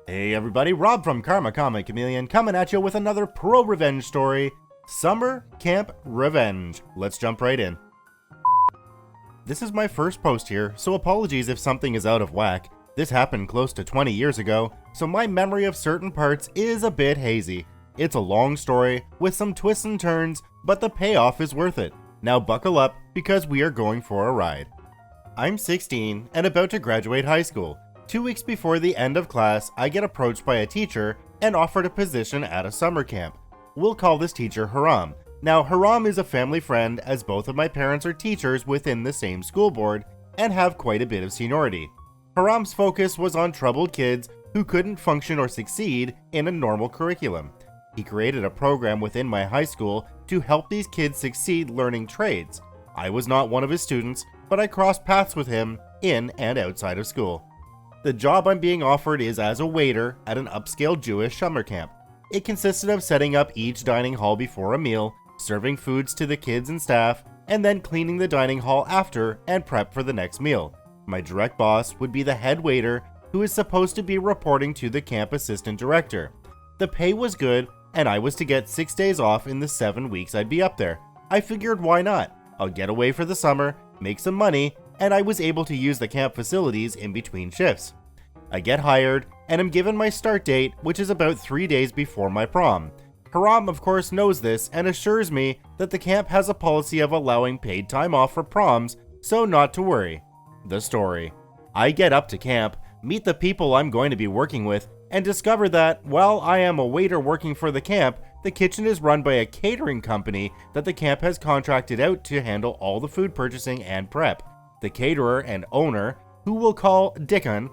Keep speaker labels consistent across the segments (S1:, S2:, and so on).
S1: Hey everybody, Rob from Karma Comic Chameleon coming at you with another ProRevenge story, Summer Camp Revenge. Let's jump right in. This is my first post here, so apologies if something is out of whack. This happened close to 20 years ago, so my memory of certain parts is a bit hazy. It's a long story with some twists and turns, but the payoff is worth it. Now buckle up because we are going for a ride. I'm 16 and about to graduate high school. 2 weeks before the end of class, I get approached by a teacher and offered a position at a summer camp. We'll call this teacher Haram. Now, Haram is a family friend as both of my parents are teachers within the same school board and have quite a bit of seniority. Haram's focus was on troubled kids who couldn't function or succeed in a normal curriculum. He created a program within my high school to help these kids succeed learning trades. I was not one of his students, but I crossed paths with him in and outside of school. The job I'm being offered is as a waiter at an upscale Jewish summer camp. It consisted of setting up each dining hall before a meal, serving foods to the kids and staff, and then cleaning the dining hall after and prep for the next meal. My direct boss would be the head waiter, who is supposed to be reporting to the camp assistant director. The pay was good, and I was to get 6 days off in the 7 weeks I'd be up there. I figured why not? I'll get away for the summer, make some money, and I was able to use the camp facilities in between shifts. I get hired, and am given my start date, which is about 3 days before my prom. Haram, of course, knows this and assures me that the camp has a policy of allowing paid time off for proms, so not to worry. The story. I get up to camp, meet the people I'm going to be working with, and discover that, while I am a waiter working for the camp, the kitchen is run by a catering company that the camp has contracted out to handle all the food purchasing and prep. The caterer and owner, who we'll call Dickon,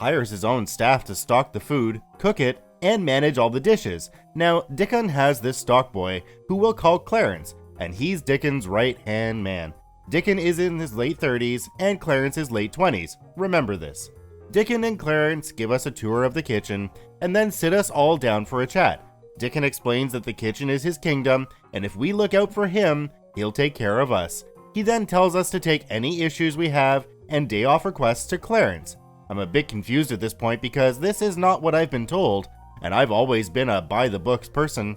S1: hires his own staff to stock the food, cook it, and manage all the dishes. Now, Dickon has this stock boy, who we'll call Clarence, and he's Dickon's right-hand man. Dickon is in his late 30s, and Clarence is late 20s. Remember this. Dickon and Clarence give us a tour of the kitchen, and then sit us all down for a chat. Dickon explains that the kitchen is his kingdom, and if we look out for him, he'll take care of us. He then tells us to take any issues we have and day off requests to Clarence. I'm a bit confused at this point because this is not what I've been told, and I've always been a by-the-books person.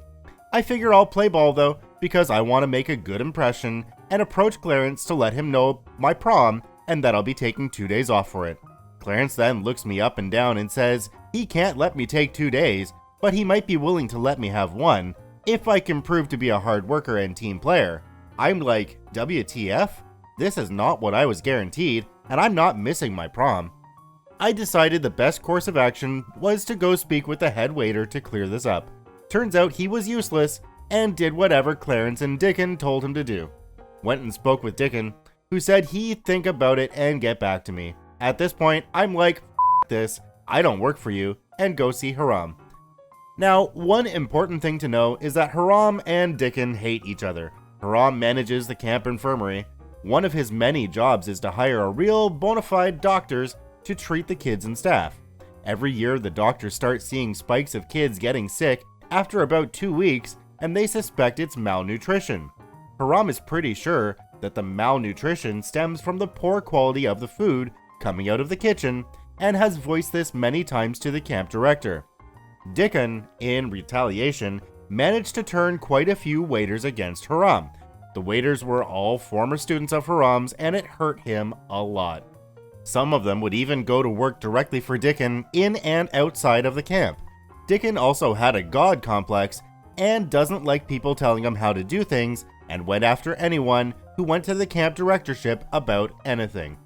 S1: I figure I'll play ball though, because I want to make a good impression and approach Clarence to let him know my prom and that I'll be taking 2 days off for it. Clarence then looks me up and down and says he can't let me take 2 days, but he might be willing to let me have 1 if I can prove to be a hard worker and team player. I'm like, WTF? This is not what I was guaranteed, and I'm not missing my prom. I decided the best course of action was to go speak with the head waiter to clear this up. Turns out he was useless and did whatever Clarence and Dickon told him to do. Went and spoke with Dickon, who said he'd think about it and get back to me. At this point, I'm like, F this, I don't work for you, and go see Haram. Now, one important thing to know is that Haram and Dickon hate each other. Haram manages the camp infirmary. One of his many jobs is to hire a real bona fide doctors to treat the kids and staff. Every year, the doctors start seeing spikes of kids getting sick after about 2 weeks, and they suspect it's malnutrition. Haram is pretty sure that the malnutrition stems from the poor quality of the food coming out of the kitchen, and has voiced this many times to the camp director. Dickon, in retaliation, managed to turn quite a few waiters against Haram. The waiters were all former students of Haram's, and it hurt him a lot. Some of them would even go to work directly for Dickon in and outside of the camp. Dickon also had a god complex and doesn't like people telling him how to do things, and went after anyone who went to the camp directorship about anything.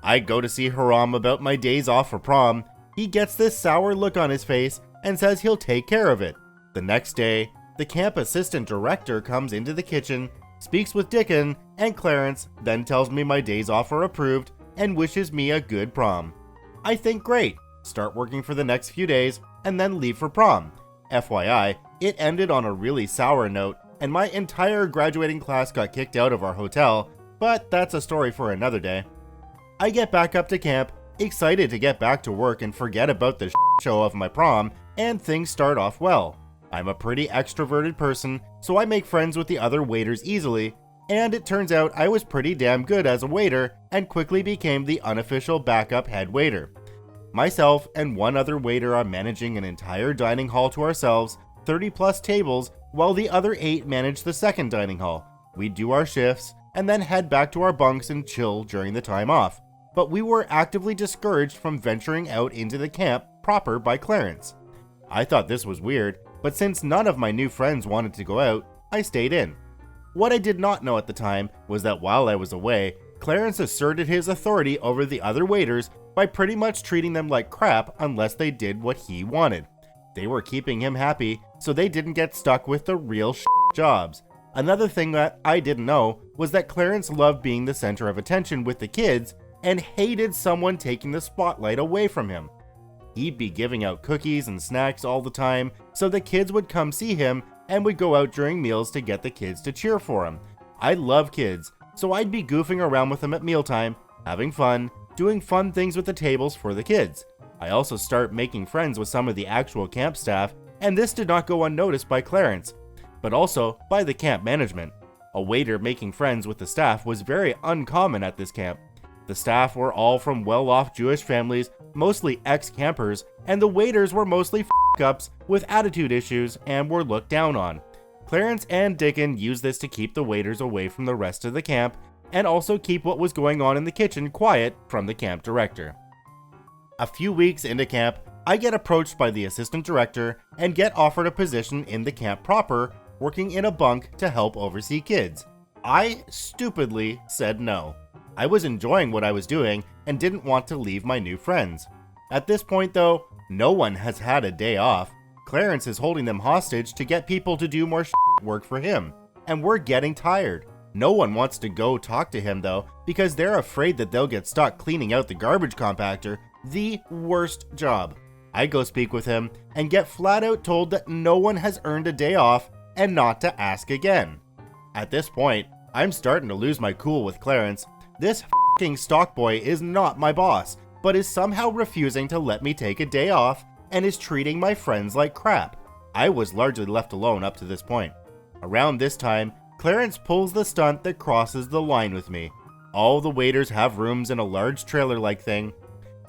S1: I go to see Haram about my days off for prom. He gets this sour look on his face and says he'll take care of it. The next day, the camp assistant director comes into the kitchen, speaks with Dickon and Clarence, then tells me my days off are approved and wishes me a good prom. I think great, start working for the next few days, and then leave for prom. FYI, it ended on a really sour note, and my entire graduating class got kicked out of our hotel, but that's a story for another day. I get back up to camp, excited to get back to work and forget about the show of my prom, and things start off well. I'm a pretty extroverted person, so I make friends with the other waiters easily, and it turns out I was pretty damn good as a waiter and quickly became the unofficial backup head waiter. Myself and one other waiter are managing an entire dining hall to ourselves, 30 plus tables, while the other 8 manage the second dining hall. We do our shifts, and then head back to our bunks and chill during the time off. But we were actively discouraged from venturing out into the camp proper by Clarence. I thought this was weird, but since none of my new friends wanted to go out, I stayed in. What I did not know at the time was that while I was away, Clarence asserted his authority over the other waiters by pretty much treating them like crap unless they did what he wanted. They were keeping him happy, so they didn't get stuck with the real jobs. Another thing that I didn't know was that Clarence loved being the center of attention with the kids and hated someone taking the spotlight away from him. He'd be giving out cookies and snacks all the time, so the kids would come see him and would go out during meals to get the kids to cheer for him. I love kids, so I'd be goofing around with them at mealtime, having fun, doing fun things with the tables for the kids. I also start making friends with some of the actual camp staff, and this did not go unnoticed by Clarence, but also by the camp management. A waiter making friends with the staff was very uncommon at this camp. The staff were all from well-off Jewish families, mostly ex-campers, and the waiters were mostly f***ups with attitude issues and were looked down on. Clarence and Dickon used this to keep the waiters away from the rest of the camp, and also keep what was going on in the kitchen quiet from the camp director. A few weeks into camp, I get approached by the assistant director and get offered a position in the camp proper, working in a bunk to help oversee kids. I stupidly said no. I was enjoying what I was doing and didn't want to leave my new friends. At this point though, no one has had a day off. Clarence is holding them hostage to get people to do more work for him, and we're getting tired. No one wants to go talk to him though, because they're afraid that they'll get stuck cleaning out the garbage compactor, the worst job. I go speak with him and get flat out told that no one has earned a day off and not to ask again. At this point, I'm starting to lose my cool with Clarence. This f***ing stock boy is not my boss, but is somehow refusing to let me take a day off and is treating my friends like crap. I was largely left alone up to this point. Around this time, Clarence pulls the stunt that crosses the line with me. All the waiters have rooms in a large trailer-like thing.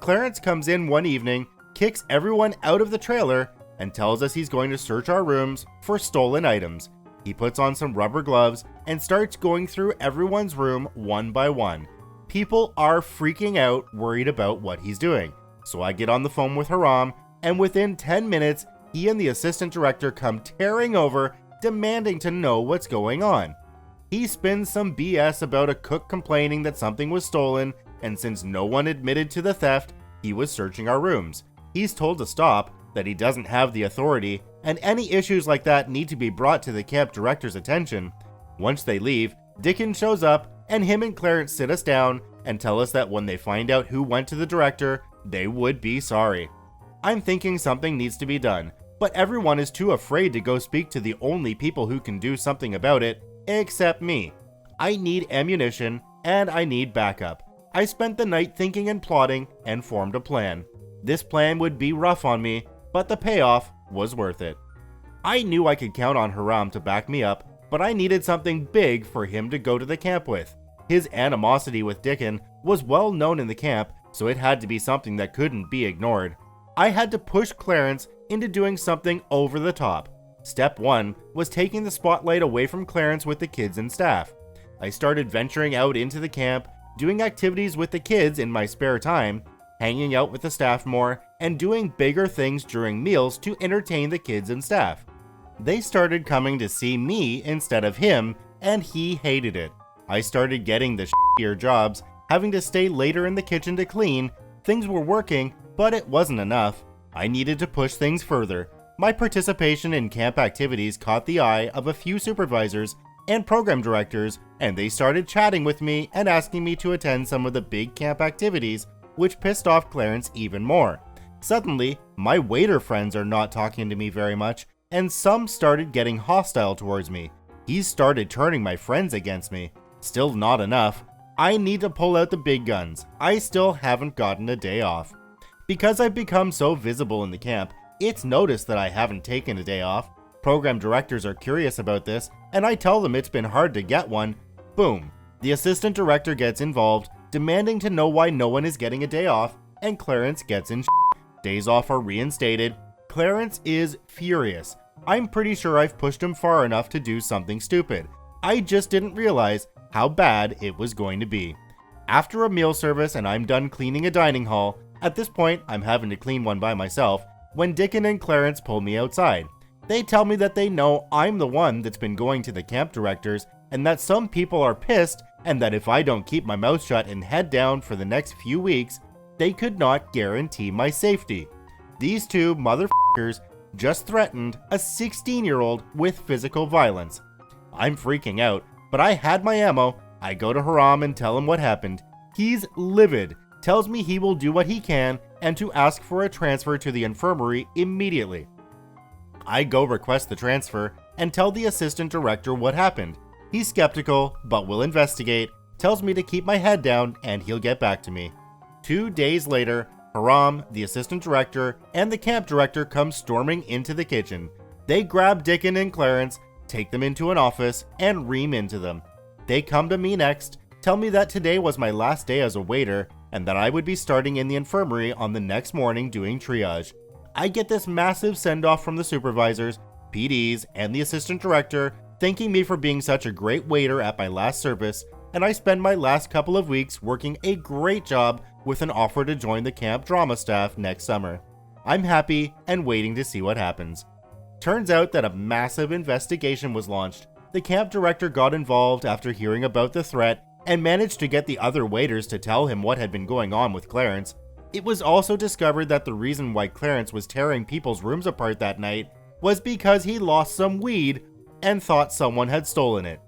S1: Clarence comes in one evening, kicks everyone out of the trailer, and tells us he's going to search our rooms for stolen items. He puts on some rubber gloves and starts going through everyone's room one by one. People are freaking out, worried about what he's doing. So I get on the phone with Haram, and within 10 minutes, he and the assistant director come tearing over, demanding to know what's going on. He spins some BS about a cook complaining that something was stolen, and since no one admitted to the theft, he was searching our rooms. He's told to stop, that he doesn't have the authority, and any issues like that need to be brought to the camp director's attention. Once they leave, Dickon shows up, and him and Clarence sit us down and tell us that when they find out who went to the director, they would be sorry. I'm thinking something needs to be done, but everyone is too afraid to go speak to the only people who can do something about it, except me. I need ammunition, and I need backup. I spent the night thinking and plotting, and formed a plan. This plan would be rough on me, but the payoff was worth it. I knew I could count on Haram to back me up, but I needed something big for him to go to the camp with. His animosity with Dickon was well known in the camp, so it had to be something that couldn't be ignored. I had to push Clarence into doing something over the top. Step 1 was taking the spotlight away from Clarence with the kids and staff. I started venturing out into the camp, doing activities with the kids in my spare time, hanging out with the staff more, and doing bigger things during meals to entertain the kids and staff. They started coming to see me instead of him, and he hated it. I started getting the shittier jobs, having to stay later in the kitchen to clean. Things were working, but it wasn't enough. I needed to push things further. My participation in camp activities caught the eye of a few supervisors and program directors, and they started chatting with me and asking me to attend some of the big camp activities, which pissed off Clarence even more. Suddenly, my waiter friends are not talking to me very much, and some started getting hostile towards me. He started turning my friends against me. Still not enough. I need to pull out the big guns. I still haven't gotten a day off. Because I've become so visible in the camp, it's noticed that I haven't taken a day off. Program directors are curious about this, and I tell them it's been hard to get one. Boom. The assistant director gets involved, demanding to know why no one is getting a day off, and Clarence gets in. Days off are reinstated. Clarence is furious. I'm pretty sure I've pushed him far enough to do something stupid. I just didn't realize how bad it was going to be. After a meal service and I'm done cleaning a dining hall, at this point I'm having to clean one by myself, when Dickon and Clarence pull me outside. They tell me that they know I'm the one that's been going to the camp directors and that some people are pissed and that if I don't keep my mouth shut and head down for the next few weeks, they could not guarantee my safety. These two motherfuckers just threatened a 16-year-old with physical violence. I'm freaking out, but I had my ammo. I go to Haram and tell him what happened. He's livid, tells me he will do what he can and to ask for a transfer to the infirmary immediately. I go request the transfer and tell the assistant director what happened. He's skeptical, but will investigate, tells me to keep my head down and he'll get back to me. 2 days later, Haram, the assistant director, and the camp director come storming into the kitchen. They grab Dickon and Clarence, take them into an office, and ream into them. They come to me next, tell me that today was my last day as a waiter, and that I would be starting in the infirmary on the next morning doing triage. I get this massive send-off from the supervisors, PDs, and the assistant director, thanking me for being such a great waiter at my last service, and I spend my last couple of weeks working a great job with an offer to join the camp drama staff next summer. I'm happy and waiting to see what happens. Turns out that a massive investigation was launched. The camp director got involved after hearing about the threat and managed to get the other waiters to tell him what had been going on with Clarence. It was also discovered that the reason why Clarence was tearing people's rooms apart that night was because he lost some weed and thought someone had stolen it.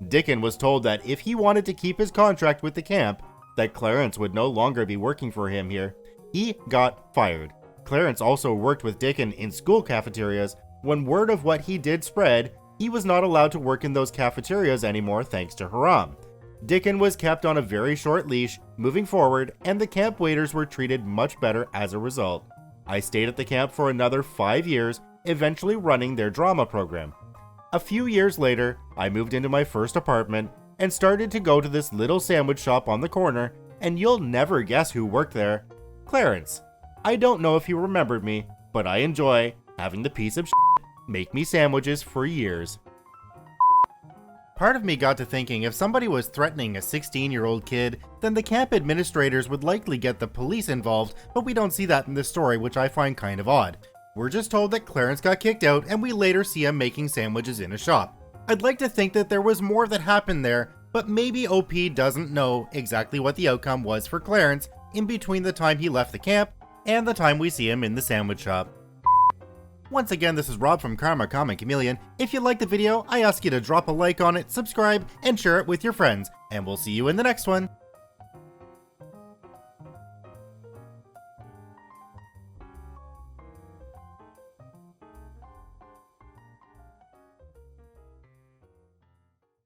S1: Dickon was told that if he wanted to keep his contract with the camp, that Clarence would no longer be working for him here. He got fired. Clarence also worked with Dickon in school cafeterias. When word of what he did spread, he was not allowed to work in those cafeterias anymore thanks to Haram. Dickon was kept on a very short leash moving forward, and the camp waiters were treated much better as a result. I stayed at the camp for another 5 years, eventually running their drama program. A few years later, I moved into my first apartment and started to go to this little sandwich shop on the corner, and you'll never guess who worked there. Clarence. I don't know if he remembered me, but I enjoy having the piece of shit make me sandwiches for years. Part of me got to thinking if somebody was threatening a 16-year-old kid, then the camp administrators would likely get the police involved, but we don't see that in this story, which I find kind of odd. We're just told that Clarence got kicked out and we later see him making sandwiches in a shop. I'd like to think that there was more that happened there, but maybe OP doesn't know exactly what the outcome was for Clarence in between the time he left the camp and the time we see him in the sandwich shop. Once again, this is Rob from Karma Comic Chameleon. If you liked the video, I ask you to drop a like on it, subscribe, and share it with your friends, and we'll see you in the next one.